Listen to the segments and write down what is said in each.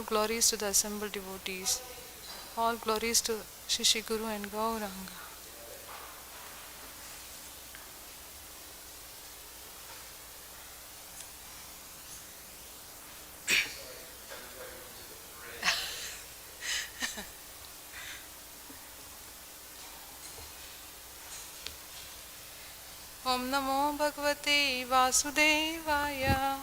All glories to the assembled devotees. All glories to Shishi Guru and Gauranga. Om Namo Bhagavate Vasudevaya.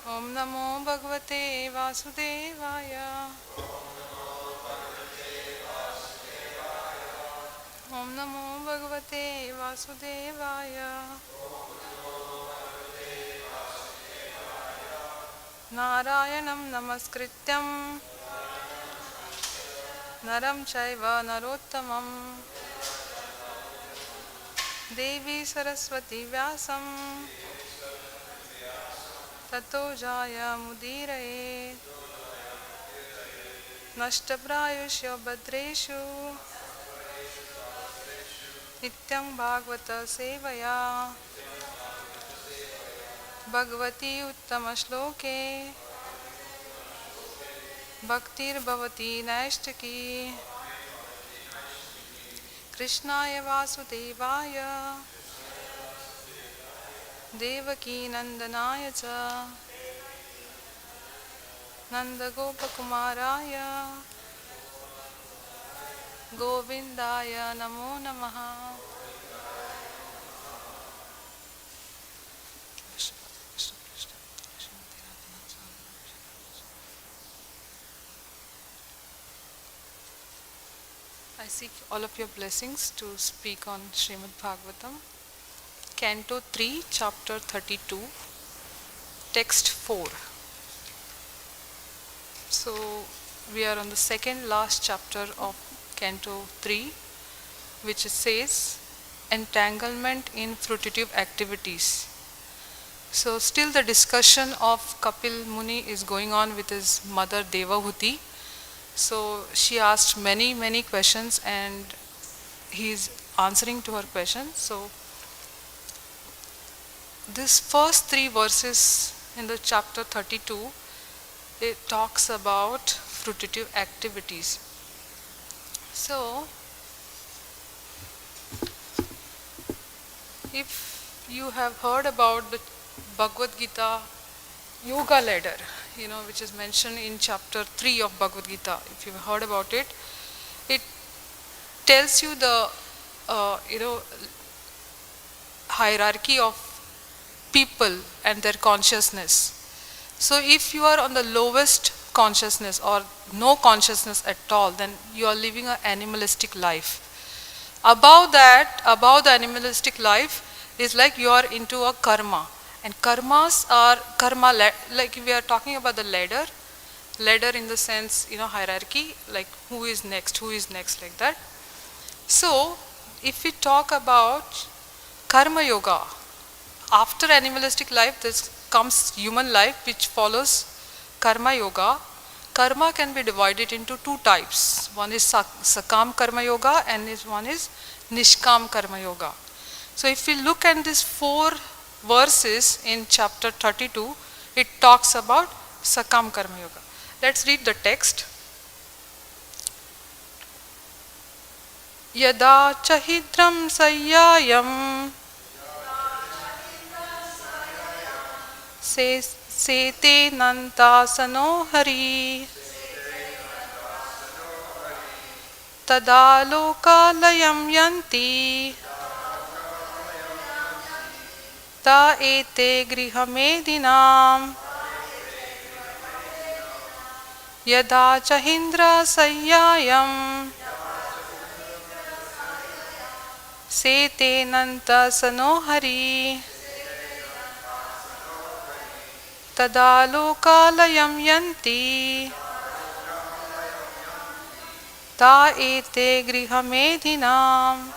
Om Namo Bhagavate Vasudevaya. Om Namo Bhagavate Vasudevaya. Narayanam Namaskrityam Naram Chaiva Narottamam Devi Saraswati Vyasam Tato Jaya Mudiraye Nashtaprayusya Bhadreshu Nityam Bhagavata Sevaya Bhagavati Uttama Shloke Bhaktir Bhavati Naishtaki Krishnaya Vasudevaya Devaki Nandanaya Cha Nanda Gopakumaraya Govindaya Namo Namaha. I seek all of your blessings to speak on Srimad Bhagavatam, Canto 3, Chapter 32, Text 4. So, we are on the second last chapter of Canto 3, which says, Entanglement in Fruitive Activities. So, still the discussion of Kapil Muni is going on with his mother Devahuti. So she asked many questions and he is answering to her questions. So this first 3 verses in the chapter 32, it talks about fruitive activities. So if you have heard about the Bhagavad Gita yoga ladder, which is mentioned in chapter 3 of Bhagavad Gita. If you've heard about it, it tells you the hierarchy of people and their consciousness. So if you are on the lowest consciousness or no consciousness at all, then you are living an animalistic life. Above that, above the animalistic life is like you are into a karma. And karmas are like we are talking about the ladder in the sense, hierarchy, like who is next like that. So if we talk about karma yoga, after animalistic life this comes human life which follows karma yoga. Karma can be divided into 2 types. One is sakam karma yoga and one is nishkam karma yoga. So if we look at these 4 verses in chapter 32, it talks about Sakam Karma Yoga. Let's read the text. Yada chahidram sayyayam sete nantasano hari tada lokalayam yanti ta ete grihamedinam yada chahindra sayyayam sete nanta sanohari tada lokalayam yanti ta ete grihamedinam.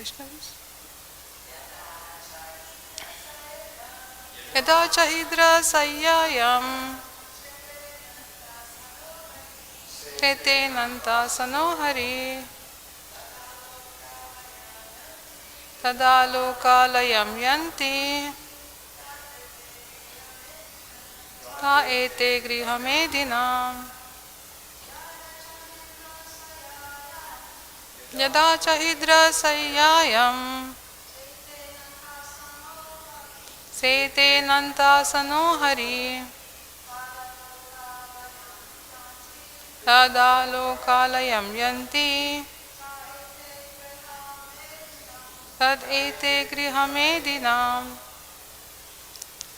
Vaishnavis. Yada chahidra sayyayam tete nanta sanohari tada lokalayam yanti ta ete grihamedinam yada chahidra sayyayam sete nanta sanohari tada lokalayam yanti tad ete grihamedinam.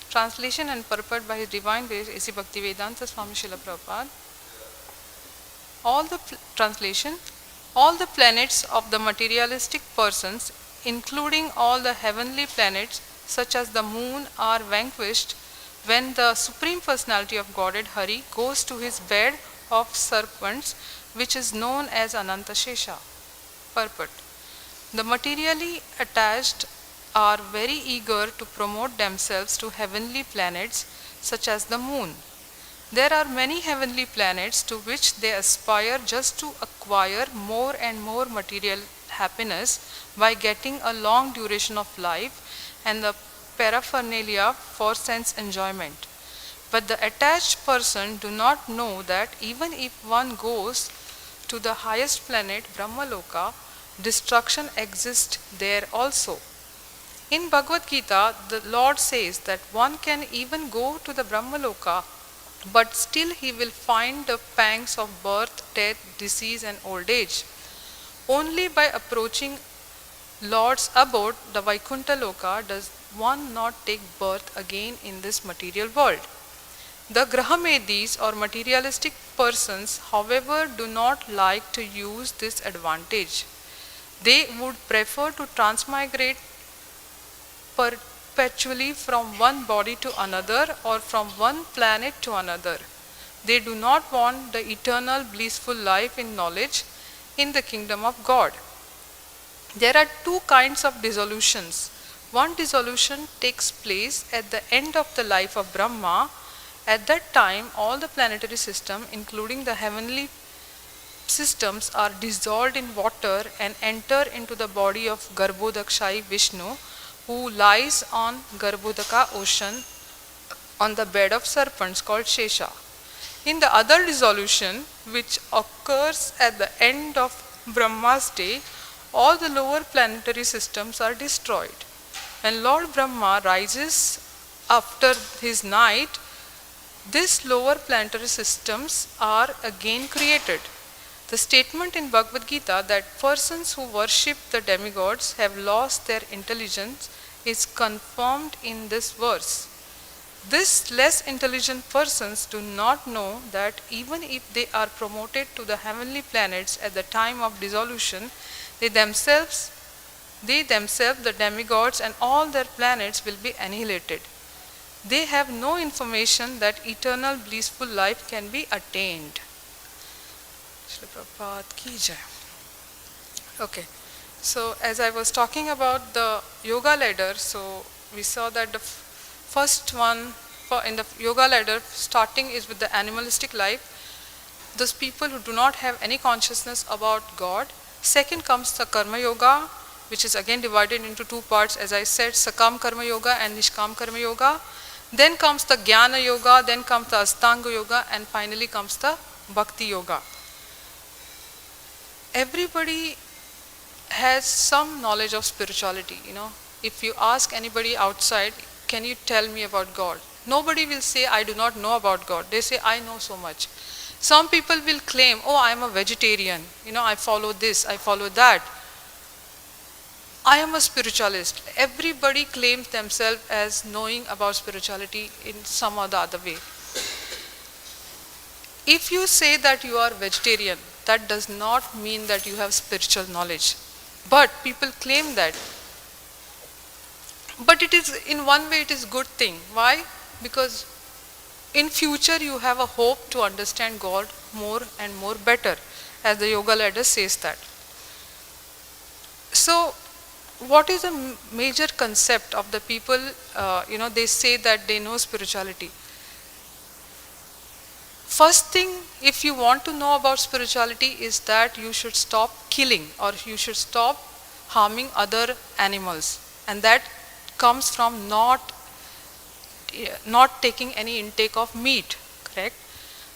Translation and purport by His Divine Grace A.C. Bhaktivedanta Swami Srila Prabhupada. Translation. All the planets of the materialistic persons, including all the heavenly planets such as the moon, are vanquished when the Supreme Personality of Godhead Hari goes to his bed of serpents, which is known as Ananta Shesha. Purport. The materially attached are very eager to promote themselves to heavenly planets such as the moon. There are many heavenly planets to which they aspire just to acquire more and more material happiness by getting a long duration of life and the paraphernalia for sense enjoyment. But the attached person do not know that even if one goes to the highest planet, Brahmaloka, destruction exists there also. In Bhagavad Gita, the Lord says that one can even go to the Brahmaloka, but still he will find the pangs of birth, death, disease and old age. Only by approaching Lord's abode, the Vaikuntha Loka, does one not take birth again in this material world. The Grahamedis or materialistic persons, however, do not like to use this advantage. They would prefer to transmigrate perpetually from one body to another or from one planet to another. They do not want the eternal blissful life in knowledge in the kingdom of God. There are two kinds of dissolutions. One dissolution takes place at the end of the life of Brahma. At that time, all the planetary system, including the heavenly systems, are dissolved in water and enter into the body of Garbhodakshai Vishnu, who lies on Garbhodaka ocean on the bed of serpents called Shesha. In the other dissolution, which occurs at the end of Brahma's day, all the lower planetary systems are destroyed. When Lord Brahma rises after his night, these lower planetary systems are again created. The statement in Bhagavad Gita that persons who worship the demigods have lost their intelligence is confirmed in this verse. These less intelligent persons do not know that even if they are promoted to the heavenly planets at the time of dissolution, they themselves, the demigods and all their planets will be annihilated. They have no information that eternal blissful life can be attained. Shri Prabhupada ki jai. Okay, so as I was talking about the yoga ladder, so we saw that the first one in the yoga ladder starting is with the animalistic life. Those people who do not have any consciousness about God. Second comes the karma yoga, which is again divided into two parts, as I said, Sakam Karma Yoga and Nishkam Karma Yoga. Then comes the Jnana Yoga, then comes the Astanga Yoga, and finally comes the Bhakti Yoga. Everybody has some knowledge of spirituality, If you ask anybody outside, can you tell me about God? Nobody will say, I do not know about God. They say, I know so much. Some people will claim, oh, I am a vegetarian. I follow this, I follow that. I am a spiritualist. Everybody claims themselves as knowing about spirituality in some or the other way. If you say that you are vegetarian, that does not mean that you have spiritual knowledge. But people claim that. But it is, in one way, it is good thing. Why? Because in future you have a hope to understand God more and more better, as the yoga ladder says that. So what is the major concept of the people, they say that they know spirituality. First thing, if you want to know about spirituality, is that you should stop killing, or you should stop harming other animals. And that comes from not taking any intake of meat, correct?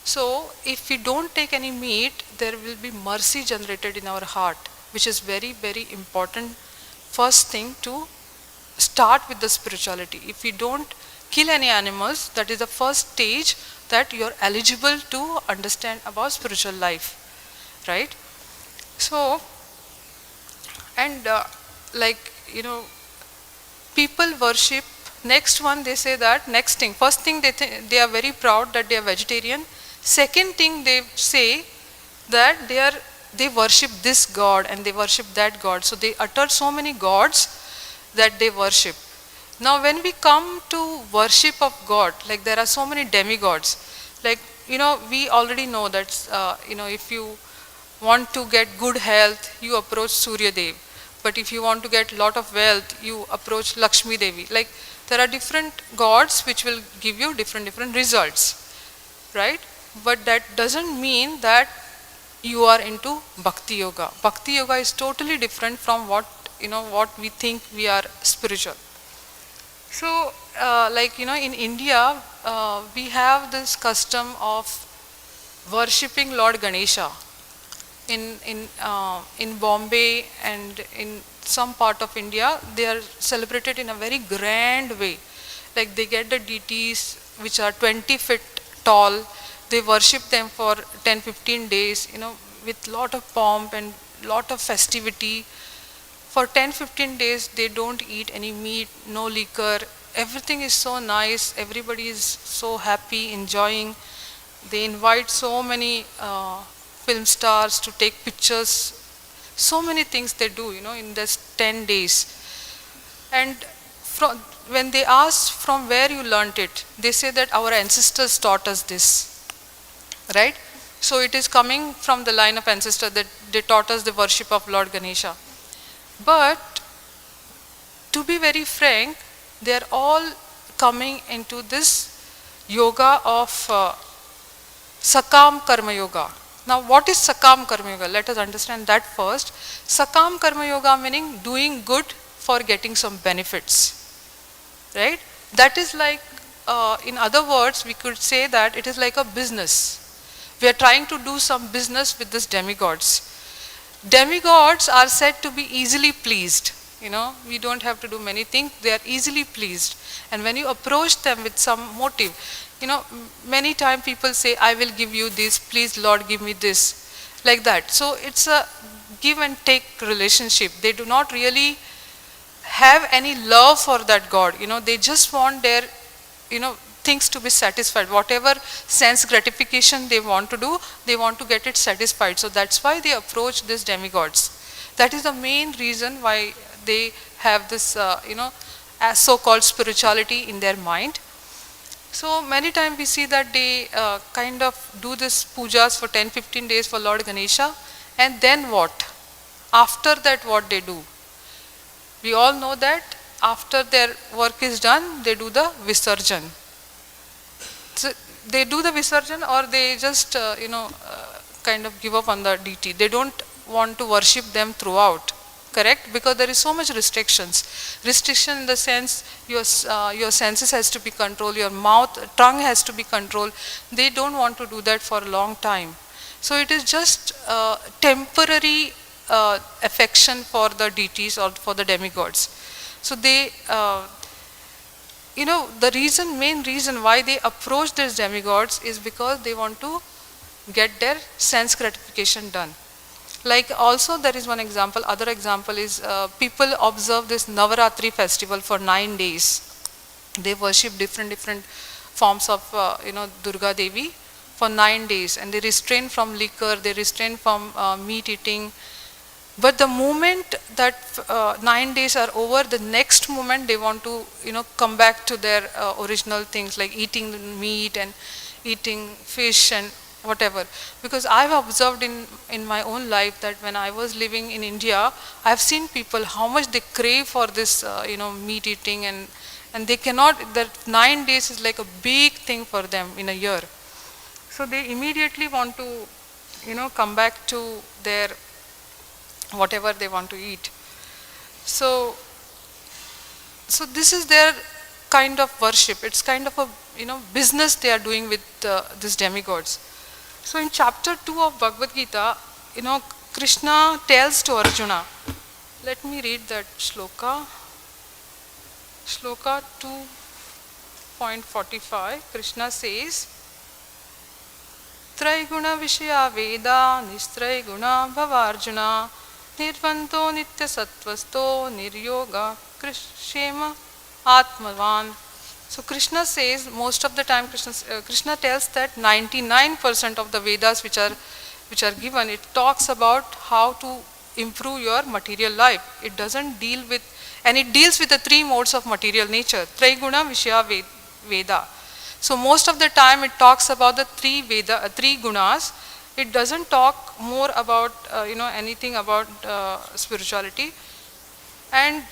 So if we don't take any meat, there will be mercy generated in our heart, which is very, very important first thing to start with the spirituality. If we don't kill any animals, that is the first stage that you're eligible to understand about spiritual life, right? So, and people worship. Next one, they say that next thing, first thing they are very proud that they are vegetarian. Second thing, they say that they worship this god and they worship that god. So they utter so many gods that they worship. Now when we come to worship of God, like there are so many demigods, like we already know that if you want to get good health, you approach Surya Dev. But if you want to get lot of wealth, you approach Lakshmi Devi. Like there are different gods which will give you different results, right? But that doesn't mean that you are into Bhakti Yoga. Bhakti Yoga is totally different from what we think we are spiritual. So in India, we have this custom of worshipping Lord Ganesha. In Bombay and in some part of India, they are celebrated in a very grand way. Like they get the deities which are 20 feet tall. They worship them for 10-15 days, with lot of pomp and lot of festivity. For 10-15 days, they don't eat any meat, no liquor. Everything is so nice. Everybody is so happy, enjoying. They invite so many film stars to take pictures. So many things they do, in this 10 days. And when they ask from where you learnt it, they say that our ancestors taught us this. Right? So it is coming from the line of ancestors that they taught us the worship of Lord Ganesha. But to be very frank, they are all coming into this yoga of Sakam Karma Yoga. Now what is Sakam Karma Yoga? Let us understand that first. Sakam Karma Yoga meaning doing good for getting some benefits. Right? That is like, in other words, we could say that it is like a business. We are trying to do some business with these demigods. Demigods are said to be easily pleased. We don't have to do many things. They are easily pleased. And when you approach them with some motive, many times people say, I will give you this, please Lord give me this, like that. So it's a give and take relationship. They do not really have any love for that God. They just want their, things to be satisfied. Whatever sense gratification they want to do, they want to get it satisfied. So that's why they approach these demigods. That is the main reason why they have this, as so-called spirituality in their mind. So many times we see that they kind of do this pujas for 10-15 days for Lord Ganesha. And then what? After that, what they do? We all know that after their work is done, they do the Visarjan. So they do the Visarjan, or they just, kind of give up on the deity. They don't want to worship them throughout, correct? Because there is so much restrictions. Restriction in the sense your senses has to be controlled, your tongue has to be controlled. They don't want to do that for a long time. So it is just temporary affection for the deities or for the demigods. So they, the main reason why they approach these demigods is because they want to get their sense gratification done. Like also there is one example, other example is people observe this Navaratri festival for 9 days. They worship different forms of, Durga Devi for 9 days, and they refrain from liquor, they refrain from meat eating. But the moment that 9 days are over, the next moment they want to, come back to their original things like eating meat and eating fish and whatever. Because I've observed in my own life that when I was living in India, I've seen people how much they crave for this, meat eating, and they cannot, that 9 days is like a big thing for them in a year. So they immediately want to, come back to their whatever they want to eat. So this is their kind of worship. It's kind of a, business they are doing with these demigods. So in chapter 2 of Bhagavad Gita, Krishna tells to Arjuna, let me read that shloka. Shloka 2.45, Krishna says, Traiguna Vishya Veda Nistraiguna Bhavarjuna Nirvanto Nitya Sattvasto Niryoga Krishema Atmavan. So Krishna says, most of the time Krishna tells that 99% of the Vedas which are given, it talks about how to improve your material life. It doesn't deal with, and it deals with the three modes of material nature, Traiguna Vishya Veda. So most of the time it talks about the three gunas. It doesn't talk more about anything about spirituality. And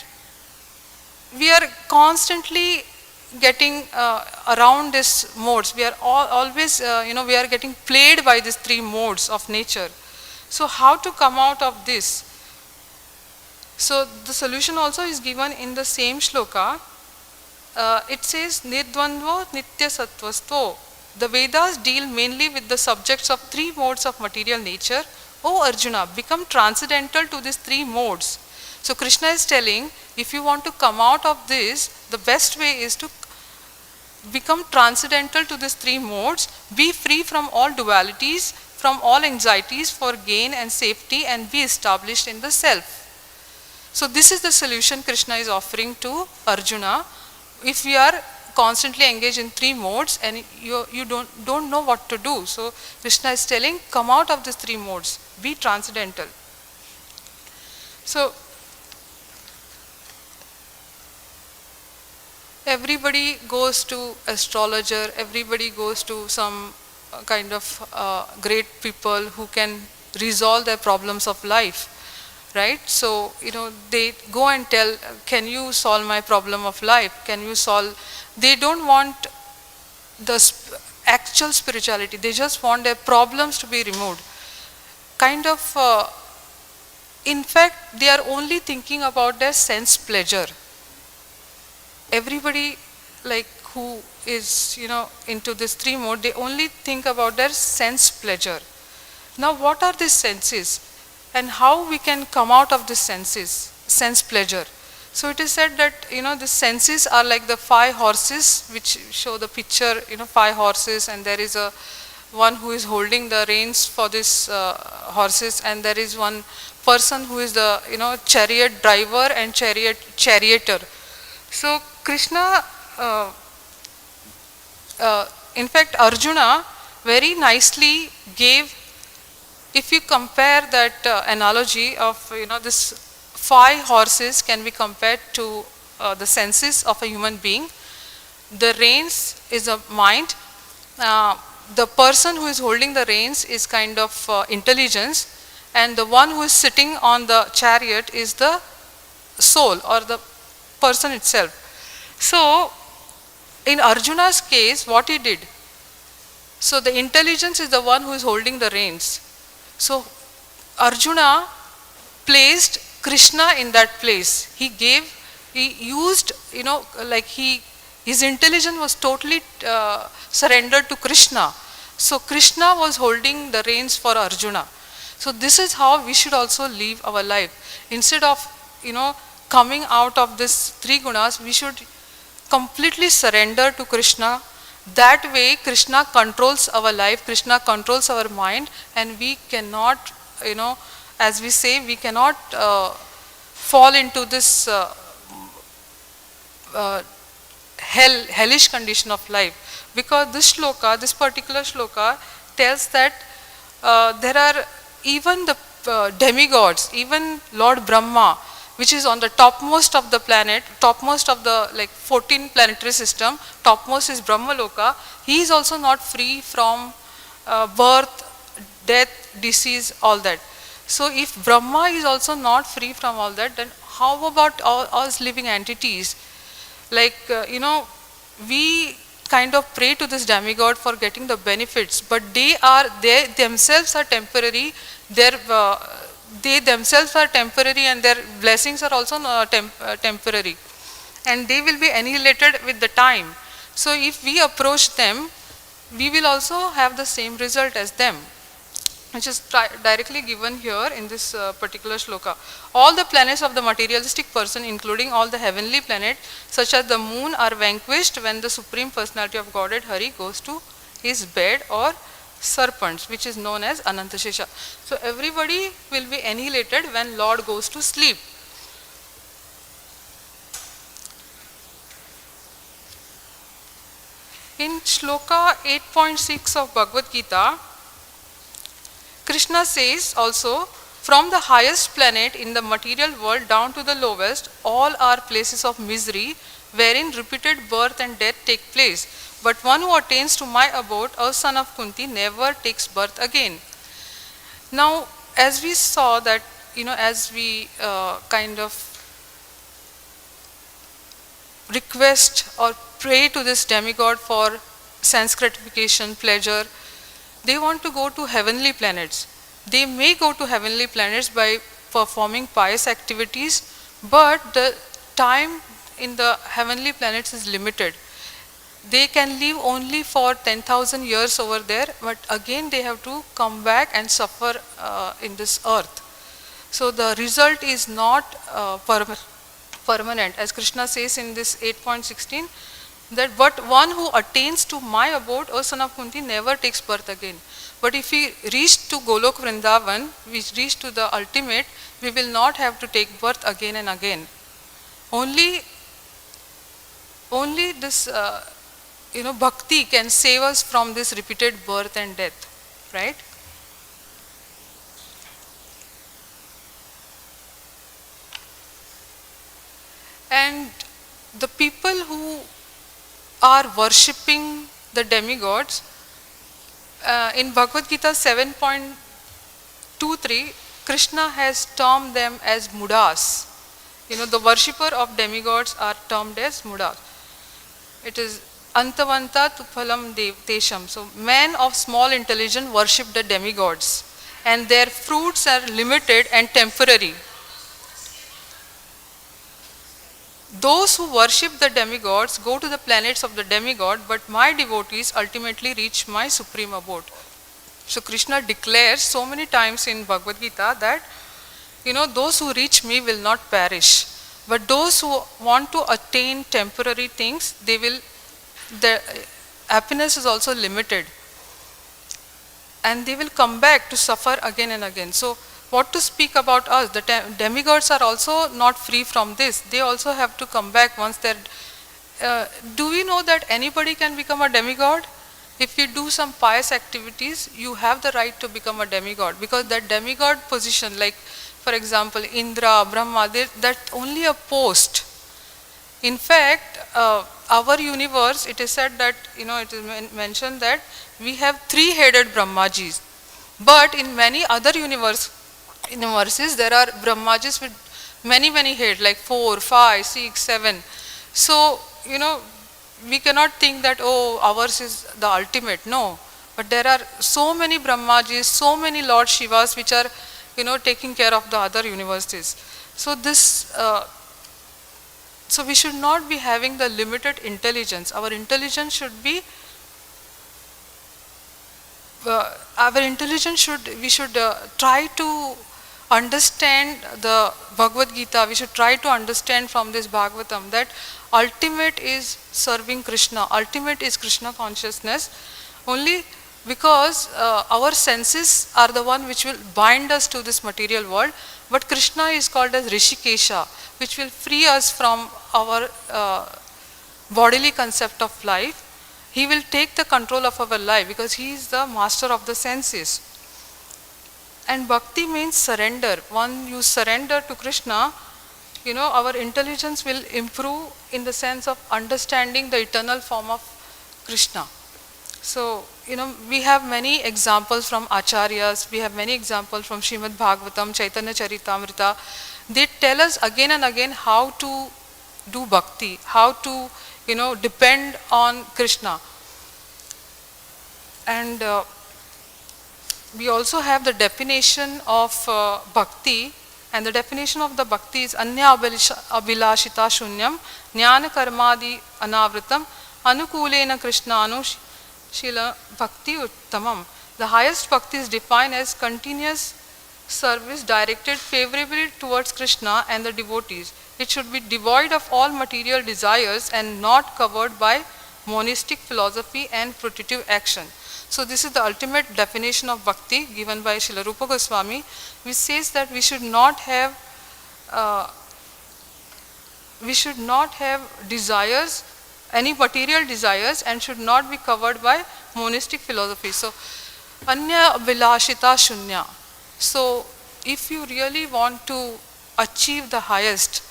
we are constantly getting around these modes. We are always we are getting played by these three modes of nature. So how to come out of this? So the solution also is given in the same shloka. It says, Nirdvandvo Nitya Sattvastvo. The Vedas deal mainly with the subjects of three modes of material nature. O Arjuna, become transcendental to these three modes. So Krishna is telling, if you want to come out of this, the best way is to become transcendental to these three modes, be free from all dualities, from all anxieties for gain and safety, and be established in the self. So this is the solution Krishna is offering to Arjuna. If we are constantly engaged in three modes and you don't know what to do, so Krishna is telling, come out of these three modes, be transcendental. So everybody goes to astrologer, everybody goes to some kind of great people who can resolve their problems of life. Right? So, they go and tell, can you solve my problem of life? Can you solve? They don't want the actual spirituality. They just want their problems to be removed. Kind of, in fact, they are only thinking about their sense pleasure. Everybody, like, who is, into this three mode, they only think about their sense pleasure. Now, what are these senses? And how we can come out of the sense pleasure. So it is said that, the senses are like the 5 horses, which show the picture, 5 horses, and there is one who is holding the reins for this horses, and there is one person who is the, chariot driver and charioteer. So Krishna, in fact, Arjuna very nicely gave. If you compare that analogy of, this 5 horses can be compared to the senses of a human being. The reins is a mind. The person who is holding the reins is kind of intelligence, and the one who is sitting on the chariot is the soul or the person itself. So in Arjuna's case, what he did? So the intelligence is the one who is holding the reins. So Arjuna placed Krishna in that place. He used, his intelligence was totally surrendered to Krishna. So Krishna was holding the reins for Arjuna. So this is how we should also live our life. Instead of, coming out of these 3 gunas, we should completely surrender to Krishna. That way Krishna controls our life, Krishna controls our mind, and we cannot, as we say, we cannot fall into this hellish condition of life. Because this shloka, this particular shloka tells that there are even the demigods, even Lord Brahma, which is on the topmost of the planet, topmost of the 14 planetary system, topmost is Brahmaloka. He is also not free from birth, death, disease, all that. So if Brahma is also not free from all that, then how about all us living entities? Like, we kind of pray to this demigod for getting the benefits, but they themselves are temporary. They themselves are temporary, and their blessings are also temporary, and they will be annihilated with the time. So if we approach them, we will also have the same result as them, which is directly given here in this particular shloka. All the planets of the materialistic person, including all the heavenly planets, such as the moon, are vanquished when the Supreme Personality of Godhead Hari goes to his bed or serpents, which is known as Anantashesha. So everybody will be annihilated when Lord goes to sleep. In shloka 8.6 of Bhagavad Gita, Krishna says also, from the highest planet in the material world down to the lowest, all are places of misery, wherein repeated birth and death take place. But one who attains to my abode, O son of Kunti, never takes birth again. Now, as we saw that, as we kind of request or pray to this demigod for sense gratification, pleasure, they want to go to heavenly planets. They may go to heavenly planets by performing pious activities, but the time in the heavenly planets is limited. They can live only for 10,000 years over there, but again they have to come back and suffer in this earth. So the result is not permanent, as Krishna says in this 8.16, that but one who attains to my abode, O son of Kunti, never takes birth again. But if we reach to Golok Vrindavan, we reach to the ultimate, we will not have to take birth again and again. Only this bhakti can save us from this repeated birth and death, right? And the people who are worshipping the demigods, in Bhagavad Gita 7.23, Krishna has termed them as mudas. The worshipper of demigods are termed as mudas. It is antavanta tuphalam tesham. So men of small intelligence worship the demigods, and their fruits are limited and temporary. Those who worship the demigods go to the planets of the demigod, but my devotees ultimately reach my supreme abode. So Krishna declares so many times in Bhagavad Gita that, those who reach me will not perish. But those who want to attain temporary things, their happiness is also limited. And they will come back to suffer again and again. So what to speak about us? The demigods are also not free from this. They also have to come back once they're... do we know that anybody can become a demigod? If you do some pious activities, you have the right to become a demigod, because that demigod position, like for example Indra, Brahma, that's only a post. In fact, our universe, it is said that, it is mentioned that we have 3-headed Brahmajis. But in many other universes, there are Brahmajis with many heads, like 4, 5, 6, 7. So, we cannot think that, oh, ours is the ultimate. No. But there are so many Brahmajis, so many Lord Shivas which are, taking care of the other universes. So this, so we should not be having the limited intelligence. Our intelligence should be, we should try to understand the Bhagavad Gita. We should try to understand from this Bhagavatam that ultimate is serving Krishna. Ultimate is Krishna consciousness. Only because our senses are the one which will bind us to this material world. But Krishna is called as Rishikesha, which will free us from our bodily concept of life. He will take the control of our life because he is the master of the senses. And bhakti means surrender. When you surrender to Krishna, our intelligence will improve in the sense of understanding the eternal form of Krishna. So, we have many examples from Acharyas, we have many examples from Srimad Bhagavatam, Chaitanya Charitamrita. They tell us again and again how to do bhakti, how to, depend on Krishna. And we also have the definition of bhakti, and the definition of the bhakti is Anya Abhilashita Shunyam, Jnana Karmadi Anavritam, Anukulena Krishnanu Shila Bhakti Uttamam. The highest bhakti is defined as continuous service directed favorably towards Krishna and the devotees. It should be devoid of all material desires and not covered by monistic philosophy and fruitive action. So this is the ultimate definition of bhakti given by Srila Rupa Goswami, which says that we should not have desires, any material desires, and should not be covered by monistic philosophy. So Anya Vilashita Shunya. So if you really want to achieve the highest,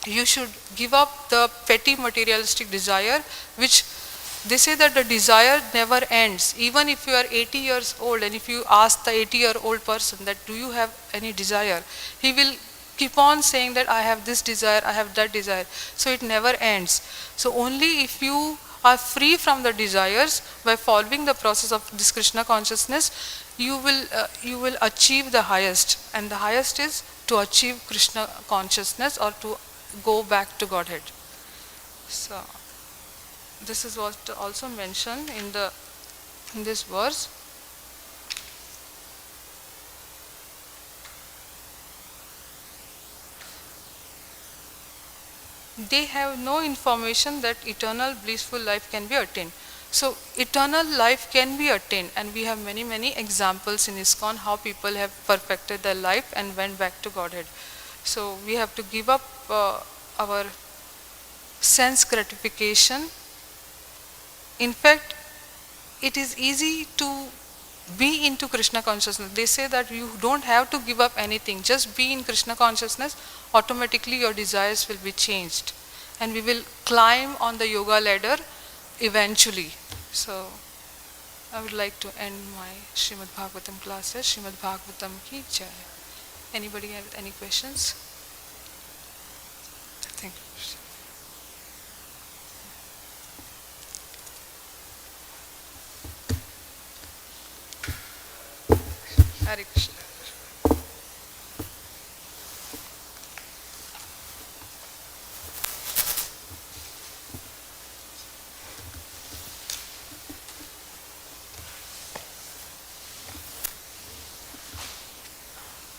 you should give up the petty materialistic desire, which they say that the desire never ends. Even if you are 80 years old and if you ask the 80-year-old person that do you have any desire, he will keep on saying that I have this desire, I have that desire. So it never ends. So only if you are free from the desires by following the process of this Krishna consciousness, you will achieve the highest. And the highest is to achieve Krishna consciousness or to go back to Godhead. So this is what also mentioned in this verse. They have no information that eternal blissful life can be attained. So eternal life can be attained, and we have many examples in ISKCON how people have perfected their life and went back to Godhead. So we have to give up our sense gratification. In fact, it is easy to be into Krishna consciousness. They say that you don't have to give up anything, just be in Krishna consciousness, automatically your desires will be changed, and we will climb on the yoga ladder eventually. So I would like to end my Srimad Bhagavatam classes. Srimad Bhagavatam ki jai. Anybody have any questions? Thank you. Hare Krishna.